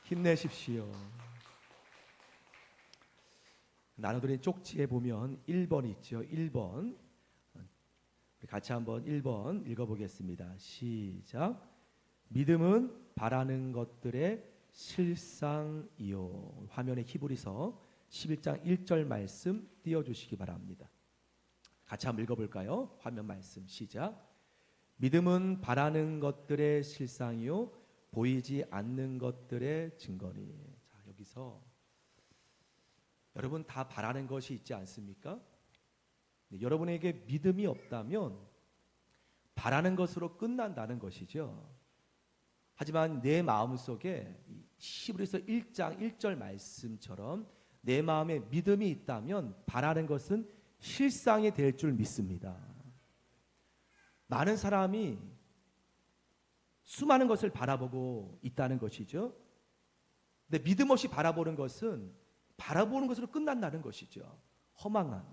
힘내십시오. 나눠드린 쪽지에 보면 1번 있죠. 1번. 같이 한번 1번 읽어보겠습니다. 시작. 믿음은 바라는 것들의 실상이요. 화면에 히브리서 11장 1절 말씀 띄워주시기 바랍니다. 같이 한번 읽어볼까요? 화면 말씀 시작. 믿음은 바라는 것들의 실상이요 보이지 않는 것들의 증거니. 자, 여기서 여러분 다 바라는 것이 있지 않습니까? 네, 여러분에게 믿음이 없다면 바라는 것으로 끝난다는 것이죠. 하지만 내 마음속에 히브리서 1장 1절 말씀처럼 내 마음에 믿음이 있다면 바라는 것은 실상이 될 줄 믿습니다. 많은 사람이 수많은 것을 바라보고 있다는 것이죠. 근데 믿음 없이 바라보는 것은 바라보는 것으로 끝난다는 것이죠. 허망한.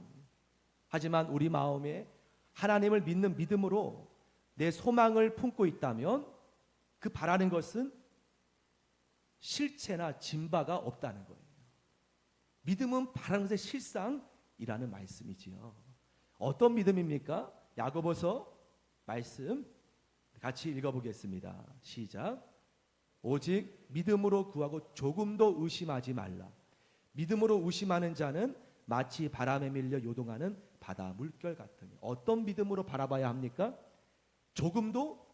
하지만 우리 마음에 하나님을 믿는 믿음으로 내 소망을 품고 있다면 그 바라는 것은 실체나 진바가 없다는 거예요. 믿음은 바라는 것의 실상이라는 말씀이지요. 어떤 믿음입니까? 야고보서 말씀 같이 읽어보겠습니다. 시작. 오직 믿음으로 구하고 조금도 의심하지 말라. 믿음으로 의심하는 자는 마치 바람에 밀려 요동하는 바다 물결 같으니. 어떤 믿음으로 바라봐야 합니까? 조금도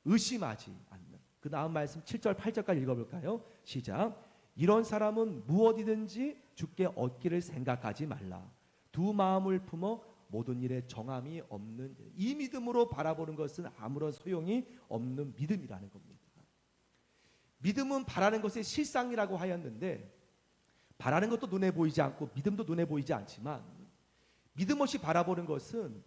의심하지 않는. 그 다음 말씀 7절 8절까지 읽어볼까요? 시작. 이런 사람은 무엇이든지 주께 얻기를 생각하지 말라. 두 마음을 품어 모든 일에 정함이 없는. 이 믿음으로 바라보는 것은 아무런 소용이 없는 믿음이라는 겁니다. 믿음은 바라는 것의 실상이라고 하였는데, 바라는 것도 눈에 보이지 않고 믿음도 눈에 보이지 않지만 믿음 없이 바라보는 것은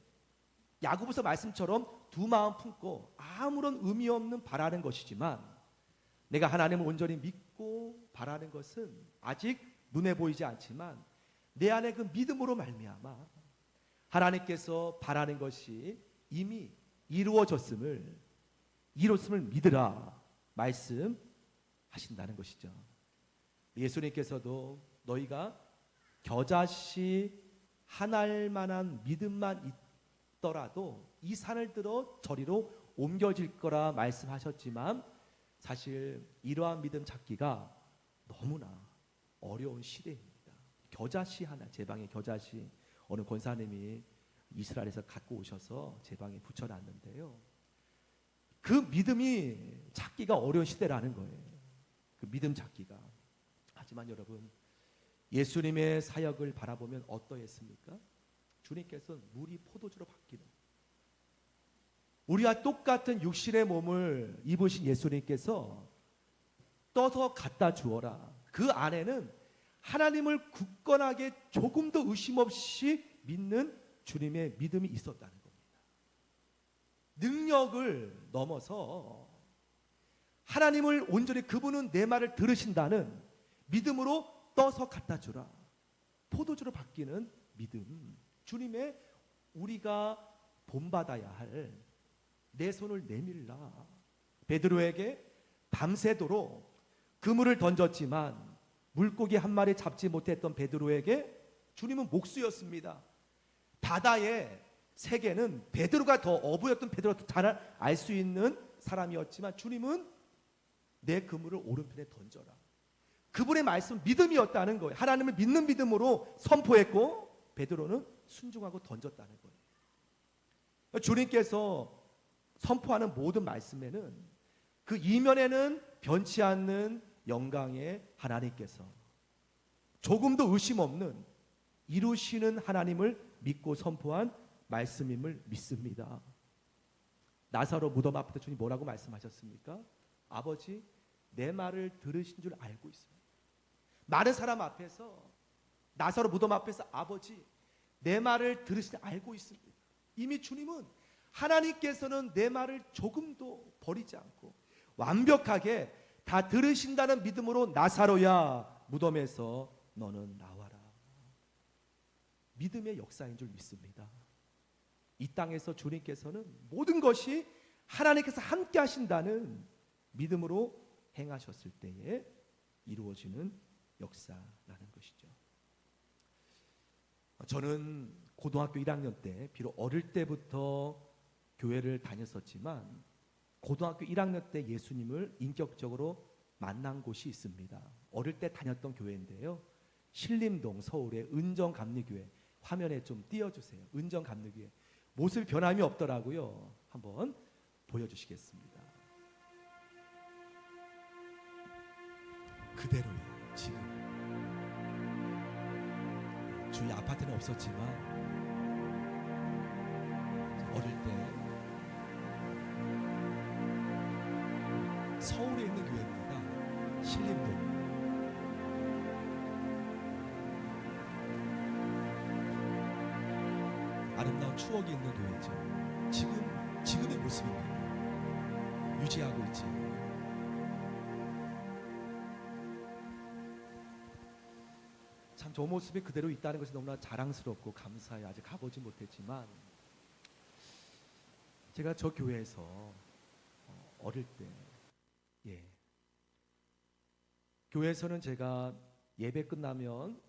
야고보서 말씀처럼 두 마음 품고 아무런 의미 없는 바라는 것이지만, 내가 하나님을 온전히 믿고 바라는 것은 아직 눈에 보이지 않지만 내 안에 그 믿음으로 말미암아 하나님께서 바라는 것이 이미 이루어졌음을 믿으라 말씀하신다는 것이죠. 예수님께서도 너희가 겨자씨 하나일 만한 믿음만 있더라도 이 산을 들어 저리로 옮겨질 거라 말씀하셨지만, 사실 이러한 믿음 찾기가 너무나 어려운 시대입니다. 겨자씨 하나, 제 방에 겨자씨 어느 권사님이 이스라엘에서 갖고 오셔서 제 방에 붙여놨는데요, 그 믿음이 찾기가 어려운 시대라는 거예요. 그 믿음 찾기가. 하지만 여러분, 예수님의 사역을 바라보면 어떠했습니까? 주님께서 물이 포도주로 바뀌는, 우리와 똑같은 육신의 몸을 입으신 예수님께서 떠서 갖다 주어라. 그 안에는 하나님을 굳건하게 조금도 의심 없이 믿는 주님의 믿음이 있었다는 겁니다. 능력을 넘어서 하나님을 온전히, 그분은 내 말을 들으신다는 믿음으로 떠서 갖다 주라. 포도주로 바뀌는 믿음. 주님의 우리가 본받아야 할 내 손을 내밀라. 베드로에게 밤새도록 그물을 던졌지만 물고기 한 마리 잡지 못했던 베드로에게 주님은 목수였습니다. 바다의 세계는 베드로가 더 어부였던 베드로가 잘 알 수 있는 사람이었지만 주님은 내 그물을 오른편에 던져라. 그분의 말씀은 믿음이었다는 거예요. 하나님을 믿는 믿음으로 선포했고 베드로는 순종하고 던졌다는 거예요. 주님께서 선포하는 모든 말씀에는 그 이면에는 변치 않는 영광의 하나님께서 조금도 의심 없는 이루시는 하나님을 믿고 선포한 말씀임을 믿습니다. 나사로 무덤 앞에서 주님 뭐라고 말씀하셨습니까? 아버지, 내 말을 들으신 줄 알고 있습니다. 많은 사람 앞에서, 나사로 무덤 앞에서 아버지, 내 말을 들으신 줄 알고 있습니다. 이미 주님은, 하나님께서는 내 말을 조금도 버리지 않고 완벽하게 다 들으신다는 믿음으로 나사로야 무덤에서 너는 나와라. 믿음의 역사인 줄 믿습니다. 이 땅에서 주님께서는 모든 것이 하나님께서 함께 하신다는 믿음으로 행하셨을 때에 이루어지는 역사라는 것이죠. 저는 고등학교 1학년 때 비록 어릴 때부터 교회를 다녔었지만 고등학교 1학년 때 예수님을 인격적으로 만난 곳이 있습니다. 어릴 때 다녔던 교회인데요. 신림동 서울의 은정감리교회, 화면에 좀 띄워주세요. 은정감리교회 모습 변함이 없더라고요. 한번 보여주시겠습니다. 그대로예요. 지금 주위 아파트는 없었지만 어릴 때 서울에 있는 교회입니다. 신림동. 아름다운 추억이 있는 교회죠. 지금의 모습입니다. 유지하고 있지. 참 저 모습이 그대로 있다는 것이 너무나 자랑스럽고 감사해요. 아직 가보지 못했지만 제가 저 교회에서 어릴 때 교회에서는 제가 예배 끝나면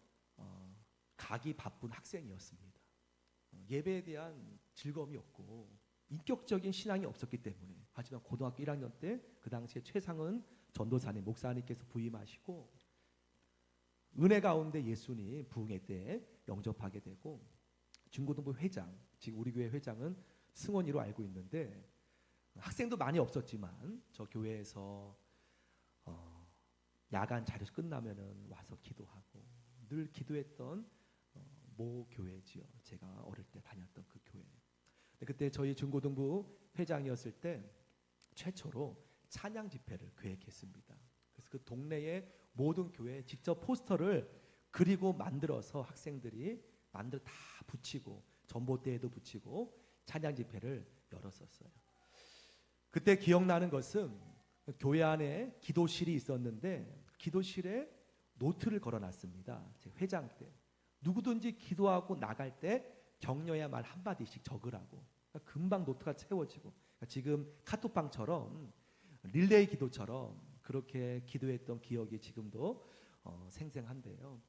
가기 바쁜 학생이었습니다. 예배에 대한 즐거움이 없고 인격적인 신앙이 없었기 때문에 하지만 고등학교 1학년 때 그 당시에 최상은 전도사님 목사님께서 부임하시고 은혜 가운데 예수님 부흥회 때 영접하게 되고 중고등부 회장, 지금 우리 교회 회장은 승원이로 알고 있는데 학생도 많이 없었지만 저 교회에서 야간 자료 끝나면은 와서 기도하고 늘 기도했던 모 교회지요. 제가 어릴 때 다녔던 그 교회. 그때 저희 중고등부 회장이었을 때 최초로 찬양 집회를 계획했습니다. 그래서 그 동네의 모든 교회에 직접 포스터를 그리고 만들어서 학생들이 만들 다 붙이고 전봇대에도 붙이고 찬양 집회를 열었었어요. 그때 기억나는 것은 교회 안에 기도실이 있었는데 기도실에 노트를 걸어놨습니다. 제 회장 때 누구든지 기도하고 나갈 때 격려의 말 한마디씩 적으라고. 그러니까 금방 노트가 채워지고 그러니까 지금 카톡방처럼 릴레이 기도처럼 그렇게 기도했던 기억이 지금도 생생한데요.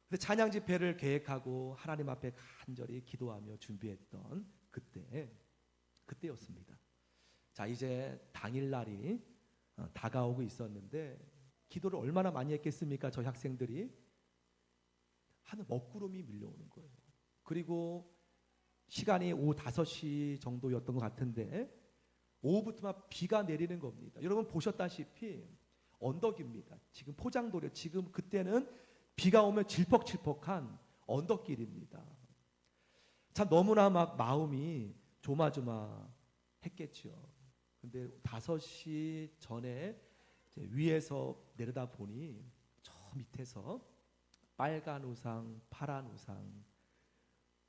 근데 찬양 집회를 계획하고 하나님 앞에 간절히 기도하며 준비했던 그때였습니다. 자, 이제 당일날이 다가오고 있었는데 기도를 얼마나 많이 했겠습니까? 저희 학생들이 하늘 먹구름이 밀려오는 거예요. 그리고 시간이 오후 5시 정도였던 것 같은데 오후부터 막 비가 내리는 겁니다. 여러분 보셨다시피 언덕입니다. 지금 포장도로 지금 그때는 비가 오면 질퍽질퍽한 언덕길입니다. 참 너무나 막 마음이 조마조마했겠죠. 근데 5시 전에 이제 위에서 내려다 보니 저 밑에서 빨간 우산, 파란 우산,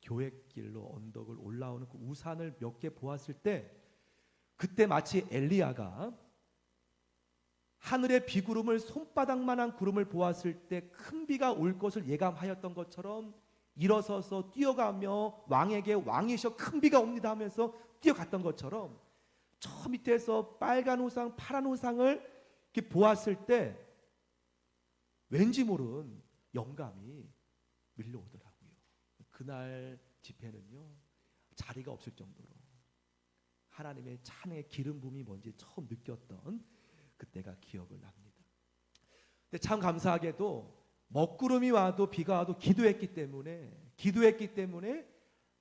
교회길로 언덕을 올라오는 그 우산을 몇 개 보았을 때 그때 마치 엘리야가 하늘의 비구름을 손바닥만한 구름을 보았을 때 큰 비가 올 것을 예감하였던 것처럼 일어서서 뛰어가며 왕에게 왕이셔 큰 비가 옵니다 하면서 뛰어갔던 것처럼 저 밑에서 빨간 우상, 파란 우상을 이렇게 보았을 때 왠지 모른 영감이 밀려오더라고요. 그날 집회는요 자리가 없을 정도로 하나님의 찬양의 기름 부음이 뭔지 처음 느꼈던 그때가 기억을 납니다. 근데 참 감사하게도 먹구름이 와도 비가 와도 기도했기 때문에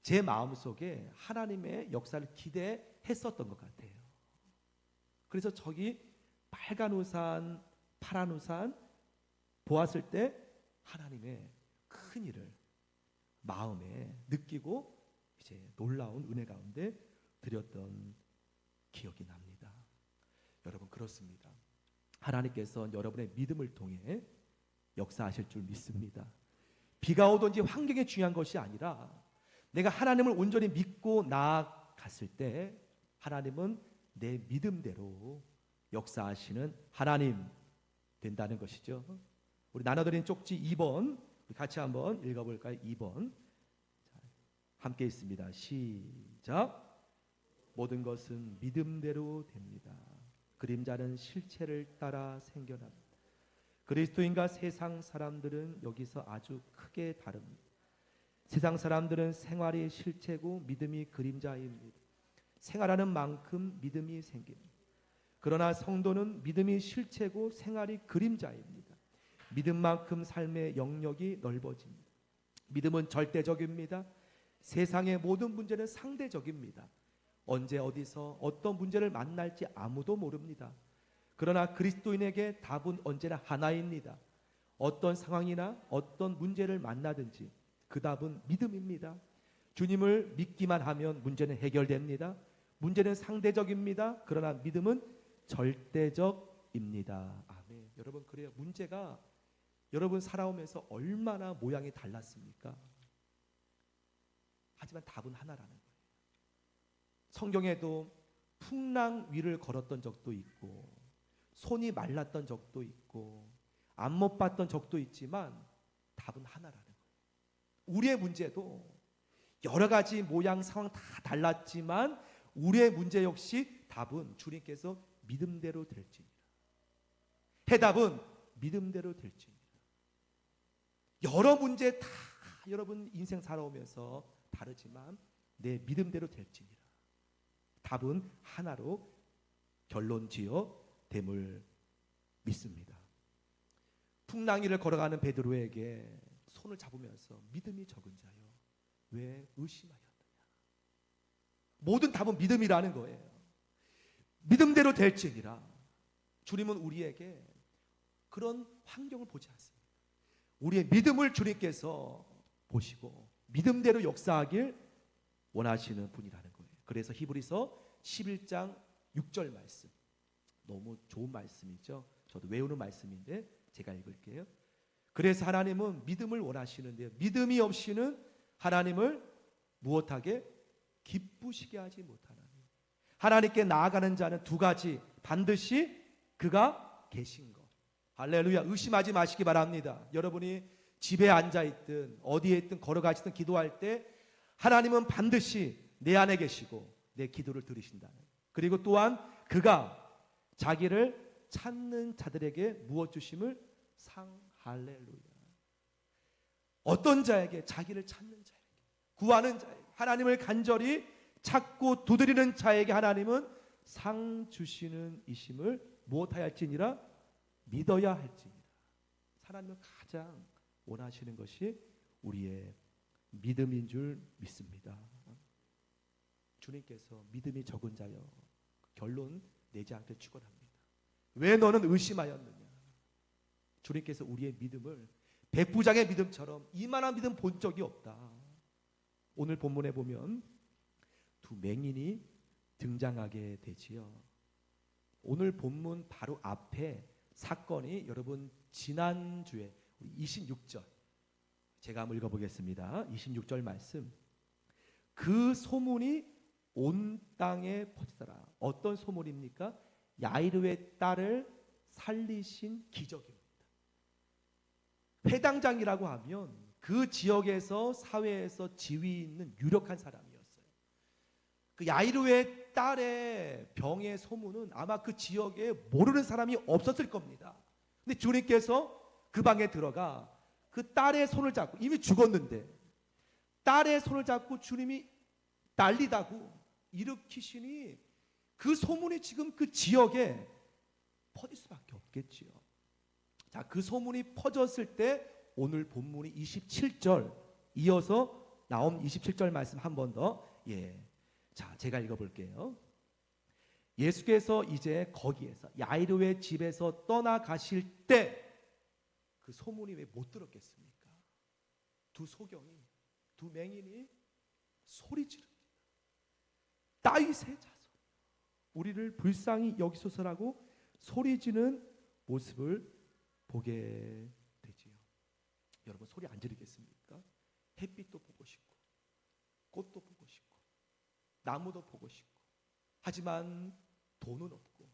제 마음속에 하나님의 역사를 기대했었던 것 같아요. 그래서 저기 빨간 우산, 파란 우산 보았을 때 하나님의 큰 일을 마음에 느끼고 이제 놀라운 은혜 가운데 드렸던 기억이 납니다. 여러분 그렇습니다. 하나님께서 여러분의 믿음을 통해 역사하실 줄 믿습니다. 비가 오든지 환경이 중요한 것이 아니라 내가 하나님을 온전히 믿고 나아갔을 때 하나님은 내 믿음대로 역사하시는 하나님 된다는 것이죠. 우리 나눠드린 쪽지 2번 같이 한번 읽어볼까요? 2번 함께 있습니다. 시작. 모든 것은 믿음대로 됩니다. 그림자는 실체를 따라 생겨납니다. 그리스도인과 세상 사람들은 여기서 아주 크게 다릅니다. 세상 사람들은 생활이 실체고 믿음이 그림자입니다. 생활하는 만큼 믿음이 생깁니다. 그러나 성도는 믿음이 실체고 생활이 그림자입니다. 믿음만큼 삶의 영역이 넓어집니다. 믿음은 절대적입니다. 세상의 모든 문제는 상대적입니다. 언제 어디서 어떤 문제를 만날지 아무도 모릅니다. 그러나 그리스도인에게 답은 언제나 하나입니다. 어떤 상황이나 어떤 문제를 만나든지 그 답은 믿음입니다. 주님을 믿기만 하면 문제는 해결됩니다. 문제는 상대적입니다. 그러나 믿음은 절대적입니다. 아멘. 여러분, 그래요. 문제가 여러분 살아오면서 얼마나 모양이 달랐습니까? 하지만 답은 하나라는 거예요. 성경에도 풍랑 위를 걸었던 적도 있고 손이 말랐던 적도 있고 안 못 봤던 적도 있지만 답은 하나라는 거예요. 우리의 문제도 여러 가지 모양 상황 다 달랐지만 우리의 문제 역시 답은 주님께서 믿음대로 될지니라. 해답은 믿음대로 될지니라. 여러 문제 다 여러분 인생 살아오면서 다르지만 내 믿음대로 될지니라. 답은 하나로 결론지어 됨을 믿습니다. 풍랑이를 걸어가는 베드로에게 손을 잡으면서 믿음이 적은 자여 왜 의심하였느냐. 모든 답은 믿음이라는 거예요. 믿음대로 될지니라. 주님은 우리에게 그런 환경을 보지 않습니다. 우리의 믿음을 주님께서 보시고 믿음대로 역사하길 원하시는 분이라는 거예요. 그래서 히브리서 11장 6절 말씀, 너무 좋은 말씀이죠. 저도 외우는 말씀인데 제가 읽을게요. 그래서 하나님은 믿음을 원하시는데요, 믿음이 없이는 하나님을 무엇하게 기쁘시게 하지 못하나니. 하나님께 나아가는 자는 두 가지, 반드시 그가 계신 것. 할렐루야. 의심하지 마시기 바랍니다. 여러분이 집에 앉아있든 어디에 있든 걸어가시든 기도할 때 하나님은 반드시 내 안에 계시고 내 기도를 들으신다는. 그리고 또한 그가 자기를 찾는 자들에게 무엇 주심을 할렐루야. 어떤 자에게? 자기를 찾는 자에게, 구하는 자에게, 하나님을 간절히 찾고 두드리는 자에게 하나님은 상 주시는 이심을 무엇하였지니라? 믿어야 할지니라. 하나님은 가장 원하시는 것이 우리의 믿음인 줄 믿습니다. 주님께서 믿음이 적은 자여 결론 내지 않게 축원합니다. 왜 너는 의심하였느냐? 주님께서 우리의 믿음을 백부장의 믿음처럼 이만한 믿음 본 적이 없다. 오늘 본문에 보면 두 맹인이 등장하게 되지요. 오늘 본문 바로 앞에 사건이 여러분 지난주에 26절 제가 한번 읽어보겠습니다. 26절 말씀. 그 소문이 온 땅에 퍼지더라. 어떤 소문입니까? 야이르의 딸을 살리신 기적입니다. 회당장이라고 하면 그 지역에서 사회에서 지위 있는 유력한 사람이었어요. 그 야이르의 딸의 병의 소문은 아마 그 지역에 모르는 사람이 없었을 겁니다. 근데 주님께서 그 방에 들어가 그 딸의 손을 잡고, 이미 죽었는데 딸의 손을 잡고 주님이 난리다고 일으키시니 그 소문이 지금 그 지역에 퍼질 수밖에 없겠지요. 자, 그 소문이 퍼졌을 때 오늘 본문이 27절 이어서 나온 27절 말씀 한 번 더. 자, 제가 읽어볼게요. 예수께서 이제 거기에서 야이로의 집에서 떠나가실 때 그 소문이 왜 못 들었겠습니까? 두 소경이, 두 맹인이 소리 지릅니다. 다윗의 자손, 우리를 불쌍히 여기소서라고 소리지는 모습을 보게 되지요. 여러분, 소리 안 지르겠습니까? 햇빛도 보고 싶고 꽃도 보고 싶고 나무도 보고 싶고, 하지만 돈은 없고,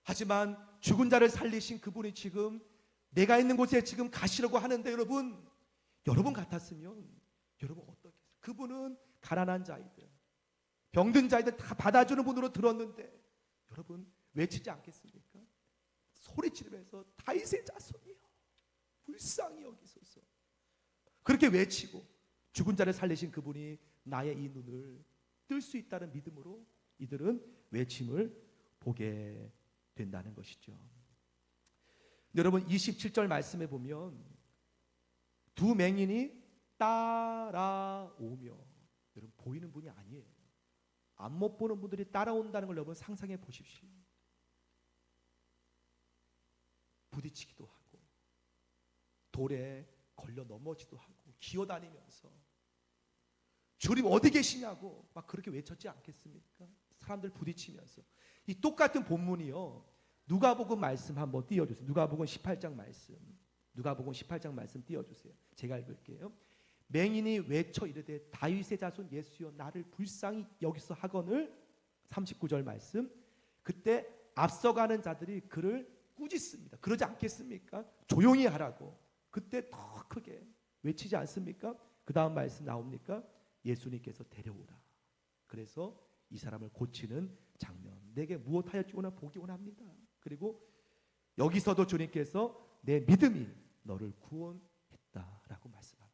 하지만 죽은 자를 살리신 그분이 지금 내가 있는 곳에 지금 가시려고 하는데 여러분 같았으면 여러분 어떻겠어요? 그분은 가난한 자이들, 병든 자이들 다 받아주는 분으로 들었는데 여러분 외치지 않겠습니까? 소리치면서 다윗의 자손이여 불쌍히 여기소서 그렇게 외치고 죽은 자를 살리신 그분이 나의 이 눈을 뜰 수 있다는 믿음으로 이들은 외침을 보게 된다는 것이죠. 여러분 27절 말씀에 보면 두 맹인이 따라오며, 여러분 보이는 분이 아니에요. 안 못 보는 분들이 따라온다는 걸 여러분 상상해 보십시오. 부딪히기도 하고 돌에 걸려 넘어지도 하고 기어다니면서 주님 어디 계시냐고 막 그렇게 외쳤지 않겠습니까? 사람들 부딪히면서. 이 똑같은 본문이요, 누가복음 말씀 한번 띄워주세요. 누가복음 18장 말씀, 누가복음 18장 말씀 띄워주세요. 제가 읽을게요. 맹인이 외쳐 이르되 다윗의 자손 예수여 나를 불쌍히 여기서 하거늘. 39절 말씀. 그때 앞서가는 자들이 그를 꾸짖습니다. 그러지 않겠습니까? 조용히 하라고. 그때 더 크게 외치지 않습니까? 그 다음 말씀 나옵니까? 예수님께서 데려오라. 그래서 이 사람을 고치는 장면. 내게 무엇하였지고나 보기 원합니다. 그리고 여기서도 주님께서 내 믿음이 너를 구원했다라고 말씀합니다.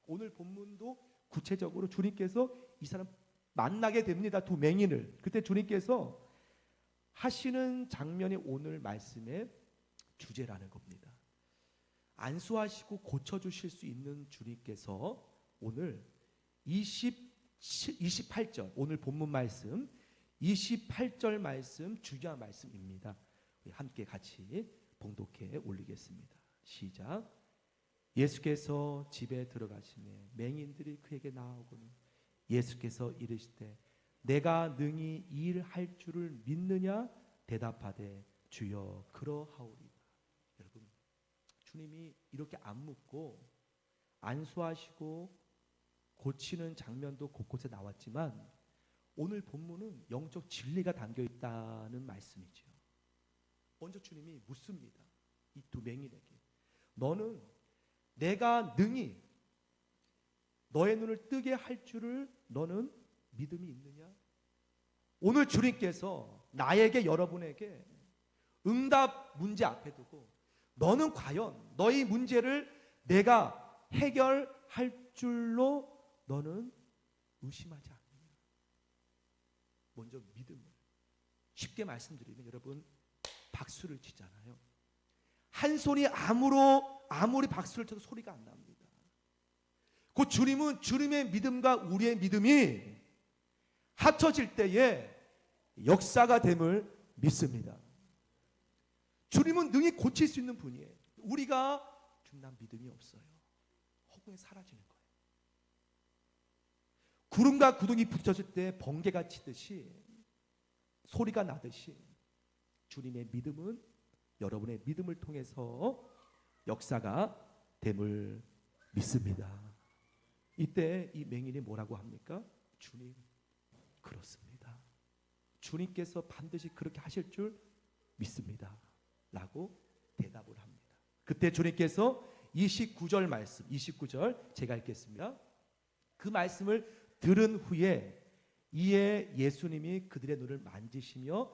오늘 본문도 구체적으로 주님께서 이 사람 만나게 됩니다. 두 맹인을. 그때 주님께서 하시는 장면이 오늘 말씀의 주제라는 겁니다. 안수하시고 고쳐주실 수 있는 주님께서 오늘 28절 오늘 본문 말씀 28절 말씀 주야 말씀입니다. 우리 함께 같이 봉독해 올리겠습니다. 시작. 예수께서 집에 들어가시매 맹인들이 그에게 나아오고는 예수께서 이르시되 내가 능히 이 일 할 줄을 믿느냐 대답하되 주여 그러하오리다. 여러분 주님이 이렇게 안 묻고 안수하시고 고치는 장면도 곳곳에 나왔지만 오늘 본문은 영적 진리가 담겨 있다는 말씀이죠. 먼저 주님이 묻습니다. 이 두 맹인에게 너는 내가 능히 너의 눈을 뜨게 할 줄을 너는 믿음이 있느냐? 오늘 주님께서 나에게 여러분에게 응답 문제 앞에 두고 너는 과연 너의 문제를 내가 해결할 줄로 너는 의심하지 않느냐? 먼저 믿음을. 쉽게 말씀드리면 여러분 박수를 치잖아요. 한 손이 아무리 박수를 쳐도 소리가 안 납니다. 그 주님은 주님의 믿음과 우리의 믿음이 합쳐질 때에 역사가 됨을 믿습니다. 주님은 능히 고칠 수 있는 분이에요. 우리가 주님 난 믿음이 없어요. 허공에 사라지는 거예요. 구름과 구덩이 부딪혔을 때 번개가 치듯이 소리가 나듯이 주님의 믿음은 여러분의 믿음을 통해서 역사가 됨을 믿습니다. 이때 이 맹인이 뭐라고 합니까? 주님 그렇습니다. 주님께서 반드시 그렇게 하실 줄 믿습니다 라고 대답을 합니다. 그때 주님께서 29절 말씀 29절 제가 읽겠습니다. 그 말씀을 들은 후에 이에 예수님이 그들의 눈을 만지시며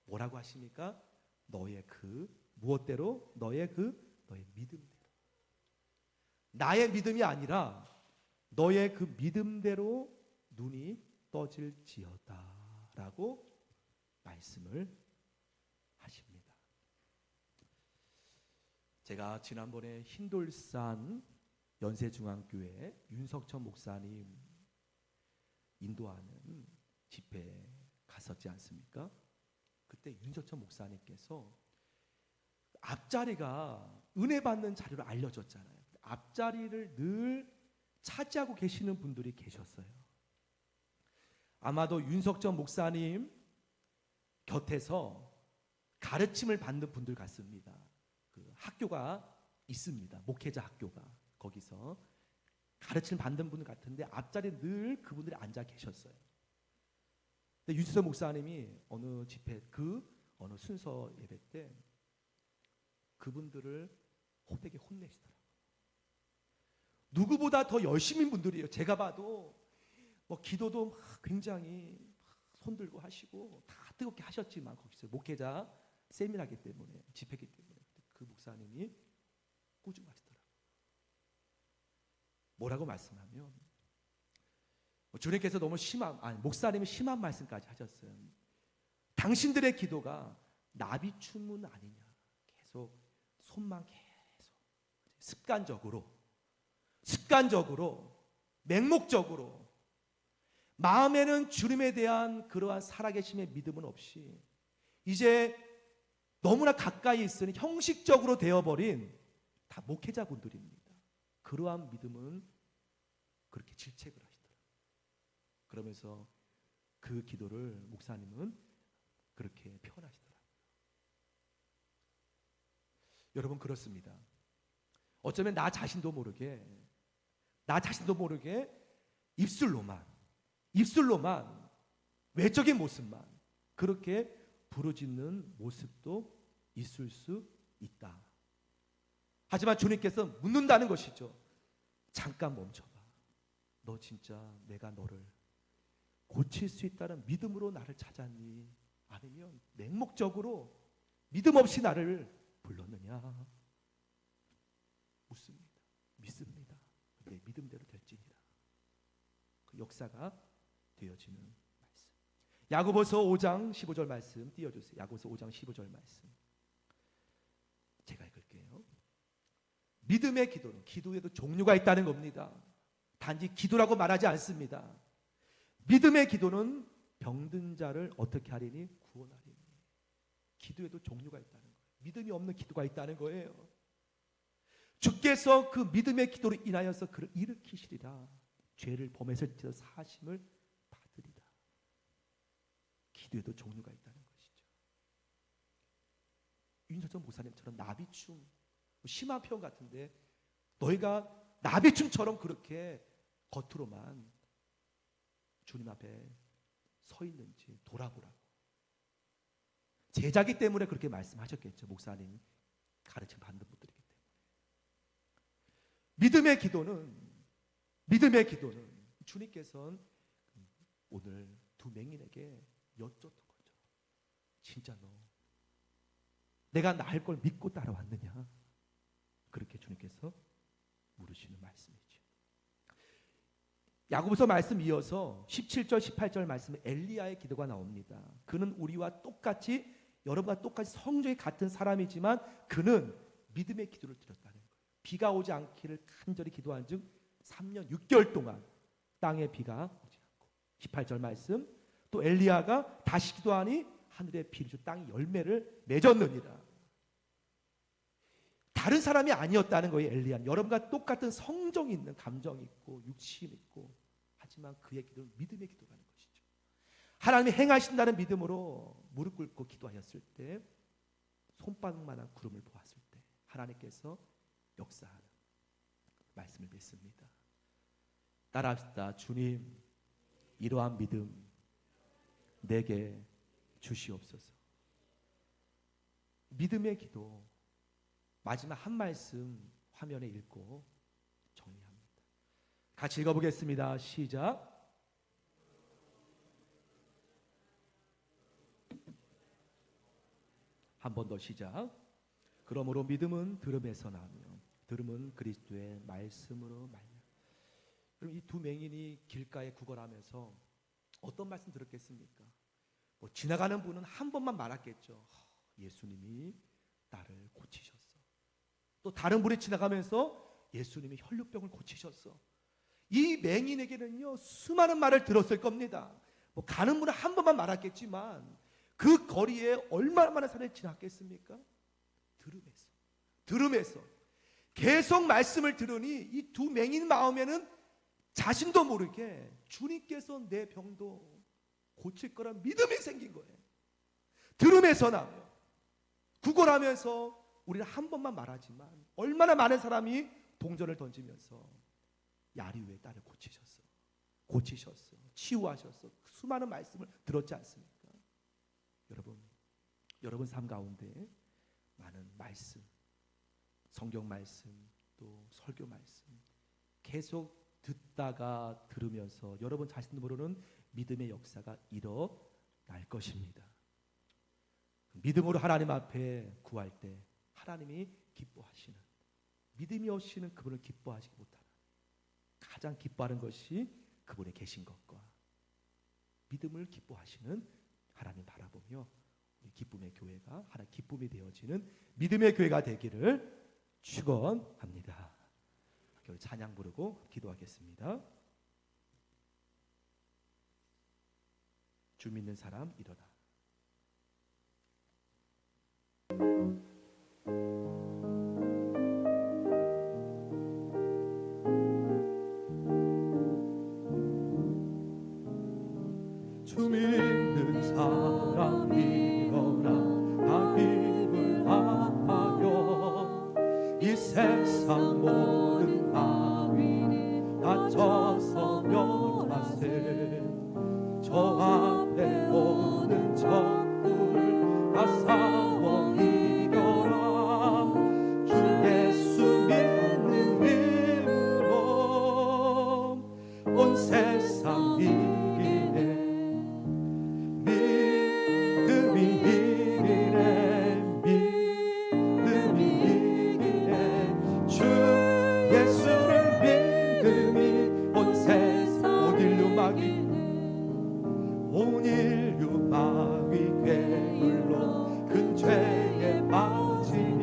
뭐라고 하십니까? 너의 그 무엇대로? 너의 믿음대로. 나의 믿음이 아니라 너의 그 믿음대로 눈이 떠질지어다 라고 말씀을 하십니다. 제가 지난번에 흰돌산 연세중앙교회 윤석천 목사님 인도하는 집회에 갔었지 않습니까? 그때 윤석천 목사님께서 앞자리가 은혜 받는 자리로 알려졌잖아요. 앞자리를 늘 차지하고 계시는 분들이 계셨어요. 아마도 윤석천 목사님 곁에서 가르침을 받는 분들 같습니다. 그 학교가 있습니다. 목회자 학교가. 거기서 가르침을 받는 분들 같은데 앞자리에 늘 그분들이 앉아 계셨어요. 근데 윤석천 목사님이 어느 집회 어느 순서 예배 때 그분들을 호되게 혼내시더라고요. 누구보다 더 열심인 분들이에요. 제가 봐도 뭐 기도도 막 굉장히 손들고 하시고 다 뜨겁게 하셨지만 거기서 목회자 세미나기 때문에, 집회기 때문에 그 목사님이 꾸중하시더라고요. 뭐라고 말씀하면 주님께서 너무 목사님이 심한 말씀까지 하셨어요. 당신들의 기도가 나비춤은 아니냐. 계속 손만 계속 습관적으로 맹목적으로 마음에는 주님에 대한 그러한 살아계심의 믿음은 없이 이제 너무나 가까이 있으니 형식적으로 되어버린 다 목회자분들입니다. 그러한 믿음은 그렇게 질책을 하시더라고요. 그러면서 그 기도를 목사님은 그렇게 표현하시더라고요. 여러분, 그렇습니다. 어쩌면 나 자신도 모르게 입술로만 외적인 모습만 그렇게 부르짖는 모습도 있을 수 있다. 하지만 주님께서 묻는다는 것이죠. 잠깐 멈춰봐. 너 진짜 내가 너를 고칠 수 있다는 믿음으로 나를 찾았니? 아니면 맹목적으로 믿음 없이 나를 불렀느냐? 묻습니다. 믿습니다. 내 믿음대로 될지니라. 그 역사가 되어지는 말씀. 야고보서 5장 15절 말씀 띄워주세요. 야고보서 5장 15절 말씀. 제가 읽을게요. 믿음의 기도는 기도에도 종류가 있다는 겁니다. 단지 기도라고 말하지 않습니다. 믿음의 기도는 병든 자를 어떻게 하리니 구원하리니. 기도에도 종류가 있다는 거예요. 믿음이 없는 기도가 있다는 거예요. 주께서 그 믿음의 기도로 인하여서 그를 일으키시리라. 죄를 범했을지라도 사하심을 받으리라. 기도에도 종류가 있다는 것이죠. 윤석천 목사님처럼 나비춤, 심한 표현 같은데 너희가 나비춤처럼 그렇게 겉으로만 주님 앞에 서 있는지 돌아보라고. 제자기 때문에 그렇게 말씀하셨겠죠. 목사님 가르침 받는 분들이기 때문에. 믿음의 기도는 주님께서는 오늘 두 맹인에게 여쭙던 거죠. 진짜 너 내가 나 할 걸 믿고 따라왔느냐? 그렇게 주님께서 물으시는 말씀이죠. 야고보서 말씀 이어서 17절 18절 말씀에 엘리야의 기도가 나옵니다. 그는 우리와 똑같이 여러분과 똑같이 성정이 같은 사람이지만 그는 믿음의 기도를 드렸다는 거예요. 비가 오지 않기를 간절히 기도한 즉 3년 6개월 동안 땅에 비가 오지 않고 18절 말씀 또 엘리야가 다시 기도하니 하늘에 비를 주 땅이 열매를 맺었느니라. 다른 사람이 아니었다는 거예요. 엘리야는 여러분과 똑같은 성정이 있는 감정이 있고 육신이 있고 하지만 그의 기도는 믿음의 기도라는 것이죠. 하나님이 행하신다는 믿음으로 무릎 꿇고 기도하였을 때 손바닥만한 구름을 보았을 때 하나님께서 역사하는 말씀을 믿습니다. 따라합시다. 주님, 이러한 믿음 내게 주시옵소서. 믿음의 기도 마지막 한 말씀 화면에 읽고 정리합니다. 같이 읽어보겠습니다. 시작. 한 번 더 시작. 그러므로 믿음은 들음에서 나며 들음은 그리스도의 말씀으로 말며. 그럼 이 두 맹인이 길가에 구걸하면서 어떤 말씀 들었겠습니까? 뭐 지나가는 분은 한 번만 말했겠죠. 예수님이 나를 고치셨어. 또 다른 분이 지나가면서 예수님이 혈루병을 고치셨어. 이 맹인에게는요 수많은 말을 들었을 겁니다. 뭐 가는 분은 한 번만 말했겠지만 그 거리에 얼마나 많은 사람이 지났겠습니까? 들음에서 계속 말씀을 들으니 이 두 맹인 마음에는 자신도 모르게 주님께서 내 병도 고칠 거란 믿음이 생긴 거예요. 들음에서 나며 구걸하면서 우리는 한 번만 말하지만 얼마나 많은 사람이 동전을 던지면서 야리 위에 딸을 고치셨어, 치유하셨어. 수많은 말씀을 들었지 않습니까? 여러분 삶 가운데 많은 말씀, 성경 말씀, 또 설교 말씀 계속 듣다가 들으면서 여러분 자신도 모르는 믿음의 역사가 일어날 것입니다. 믿음으로 하나님 앞에 구할 때 하나님이 기뻐하시는, 믿음이 없이는 그분을 기뻐하시지 못하는, 가장 기뻐하는 것이 그분에 계신 것과 믿음을 기뻐하시는 하나님 바라보며 우리 기쁨의 교회가 하나 기쁨이 되어지는 믿음의 교회가 되기를 축원합니다. 찬양 부르고 기도하겠습니다. 주 믿는 사람 일어나. 주 믿는 사람 일어나, 다 힘을 다하여 이 세상 모든 바위를 다쳐서 멸하세. 저 앞에 오는 적을 다 싸워 이겨라. 주 예수 믿는 힘으로 온 세상 이기네. 믿음이 이기네. 믿음이 이기네. 주 예수를 믿음이 온 세상 온 인류 마귀 온 인류 마귀 괴물로 큰 죄에 빠지니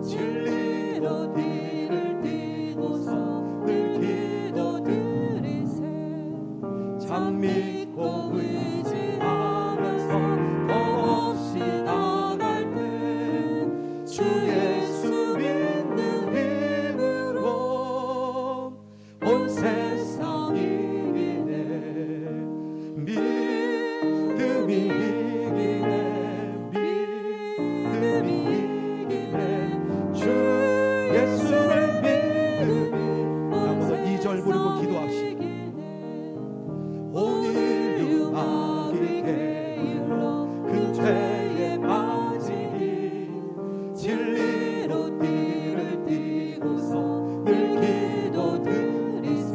진리로 뒤를 띠고서 늘 기도 드리세. 참 믿고 의지하면서 겁없이 나갈 때 주 예수 믿는 힘으로 온 세상 이기네. 믿음이 이기네. 믿음이 이기네. 주 예수를 믿음이. 한번 더 2절 부르고 기도합시다. 온 인류 마귀 괴물로 큰 죄에 빠지니 진리로 뒤를 띠고서 늘 기도 드리세.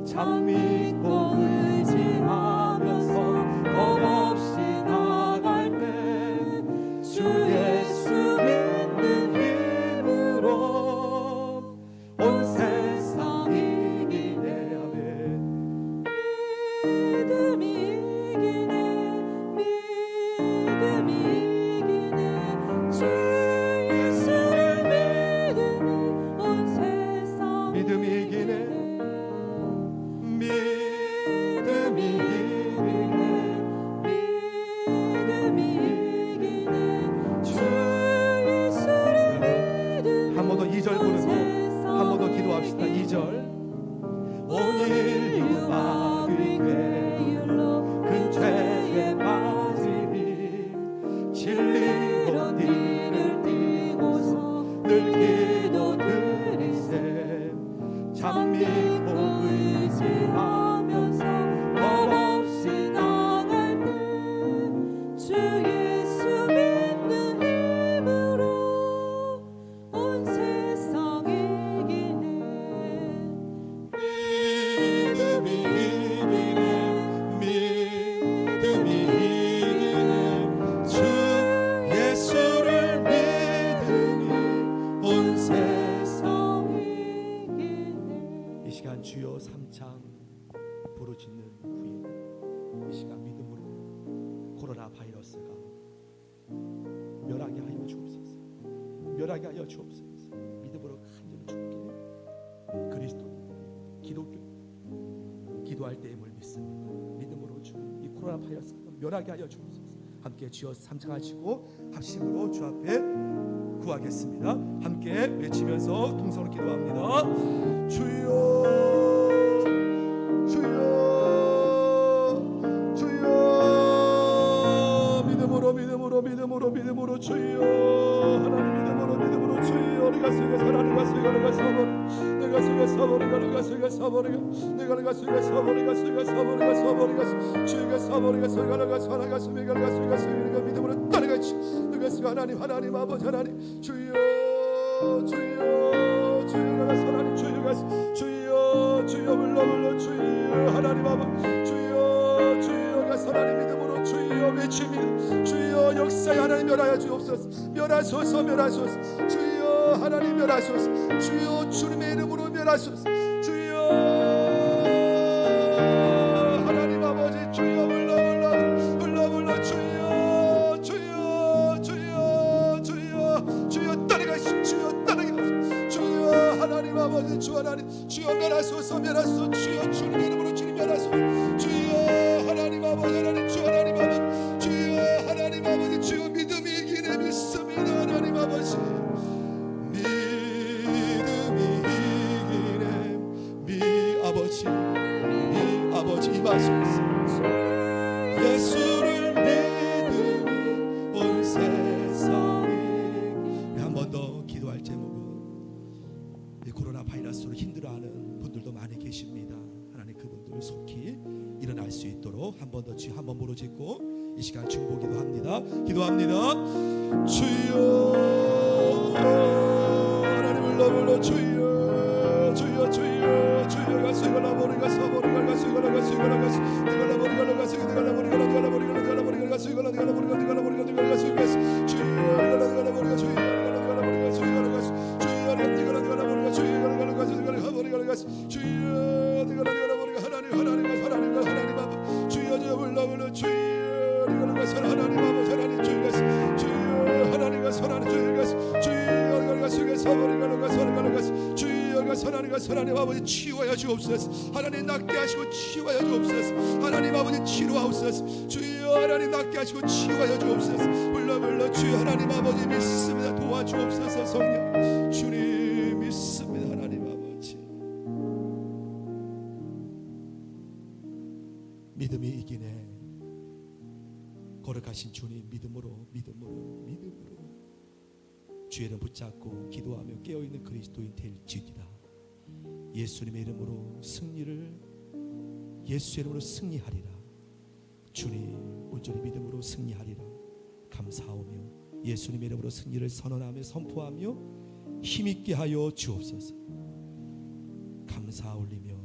참 믿고 의지하면서 겁없이 나갈 때 주 예수 믿는 힘으로 온 세상 이기네. 아멘. 믿음이 이기네. 믿음이 이기네. 주 예수를 믿음이 온 세상 믿음이 이기네. 믿음이 이기네. 믿음이 이기네. 주 예수를 믿음이 한 번 더 2절 부르고 한 번 더 기도합시다. 2절. 온 인류 마귀 괴물로 큰 죄에 빠지니 진리로 뒤를 띠고서 늘 기도 드리세. 참 믿고 의지하면서 겁없이 나갈 때 주 예수 믿는 힘으로 온 세상 이기네. 믿음이 이기네. 믿음이 이기네. 주 예수를 믿으니 온 세상. 이 시간 주여 삼창 부르짖는 후에 이 시간 믿음으로 코로나 바이러스가 멸하게 하여 주옵소서. 멸하게 하여 주옵소서. 믿음으로 간절히 주께 그리스도 기독교 기도할 때임을 믿습니다. 믿음으로 주 이 코로나 바이러스가 멸하게 하여 주옵소서. 함께 주여 삼창하시고 합심으로 주 앞에 구하겠습니다. 함께 외치면서 통성으로 기도합니다. 주여 주여 주여. 믿음으로 믿음으로 믿음으로 믿음으로 주여. 하나님 믿음으로 주여. 내가 속에 하나님과 속에 내가 사버리 내가 속에 사버리가 내가 속에 사버리가 내가 속에 사버리가 속에 사버리가 사버리가 주가 사버리가 속에 내가 살아가 속에 내가 속에 속에 믿음으로 따라가지. 내가 속에 하나님 아버지 하나님 주여 주여 주여 내가 하나님 주여 주여 불러 주여 하나님 아버지 주여 주여 내가 하나님 믿음으로 주여 주여 외칩니다. 주여 역사에 하나님 멸하여 주옵소서. 멸하소서 멸하소서. 주여 하나님 멸하소서. 주여 주님의 이름으로 멸하소서. 주여 하나님 아버지 주여 불러 주여 주여 주여 주여 주여 따라가시 주여 따라가시 주여 하나님 아버지 주 하나님 주여 멸하소서 멸하소서 주여 주님의 이름으로 주님 멸하소서 주여 하나님 아버지 하나님 주 하나님 아버지 주여 하나님 아버지 주여 믿음이 이기네 믿습니다 하나님 아버지 믿음이 이기네 미 아버지 미 아버지 임하소서 예수를 믿음이 온 세상에 한 번 더 기도할 제목은 이 코로나 바이러스로 힘들어하는 분들도 많이 계십니다. 하나님 그분들 속히 일어날 수 있도록 한 번 더 주여 한 번 부르짖고 이 시간 중보기도 합니다. 기도합니다. 주여 하나님 불러 주여 주여 주여 주여 가수 이걸라 버리 가수 버리 가수 이걸라 가수 이걸라 가수 이걸라 버리 가수 이걸라 버리 가수 이걸라 버리 가수 이걸라 주여 이걸라 버리 가수 주여 이걸라 버리 가수 이걸라 가수 주여 이걸라 버리 가수 이걸라 가수 이걸라 버리 가수 주여 이걸라 버리 하나님 아버지 주여 저 불러 주여 이걸라 가수 하나님 아버지 하나님 주여 하나님 가수 하나님 주여 가수 주여 이걸라 가수 이걸라 가수 이걸라 가수 주여 가수 하나님 아버지 치유하여 주옵소서. 하나님 낫게 하시고 치유하여 주옵소서. 하나님 아버지 치료하옵소서. 주여 하나님 낫게 하시고 치유하여 주옵소서. 불러 주여 하나님 아버지 믿습니다. 도와주옵소서. 성령 주님 믿습니다. 하나님 아버지 믿음이 이기네. 거룩하신 주님 믿음으로 주의를 붙잡고 기도하며 깨어있는 그리스도인 될지니라. 예수님의 이름으로 예수의 이름으로 승리하리라. 주님 온전히 믿음으로 승리하리라. 감사하오며 예수님의 이름으로 승리를 선언하며 선포하며 힘있게 하여 주옵소서. 감사 올리며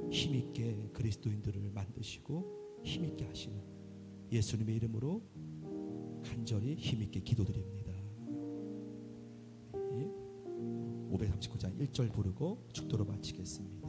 힘있게 그리스도인들을 만드시고 힘있게 하시는 예수님의 이름으로 간절히 힘있게 기도드립니다. 539장 1절 부르고 축도로 마치겠습니다.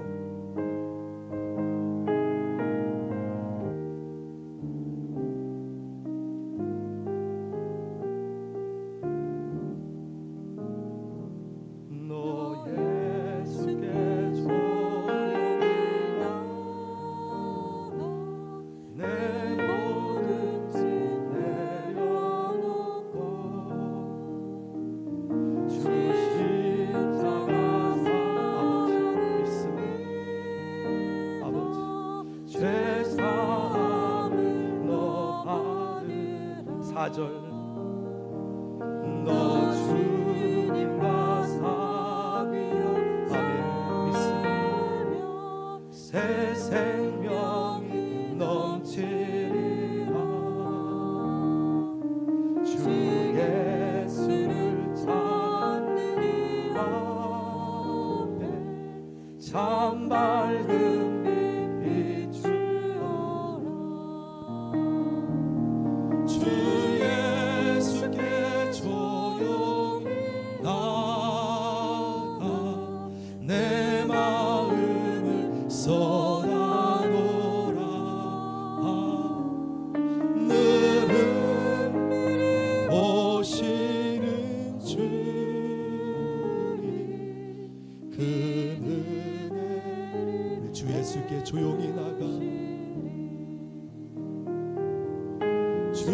너 주님과 사귀어 믿으며 새 생명이 넘치리라. 주 예수를 찾는 이 앞에 참 밝은 빛 비추어라. 예수께 조용히 나가 주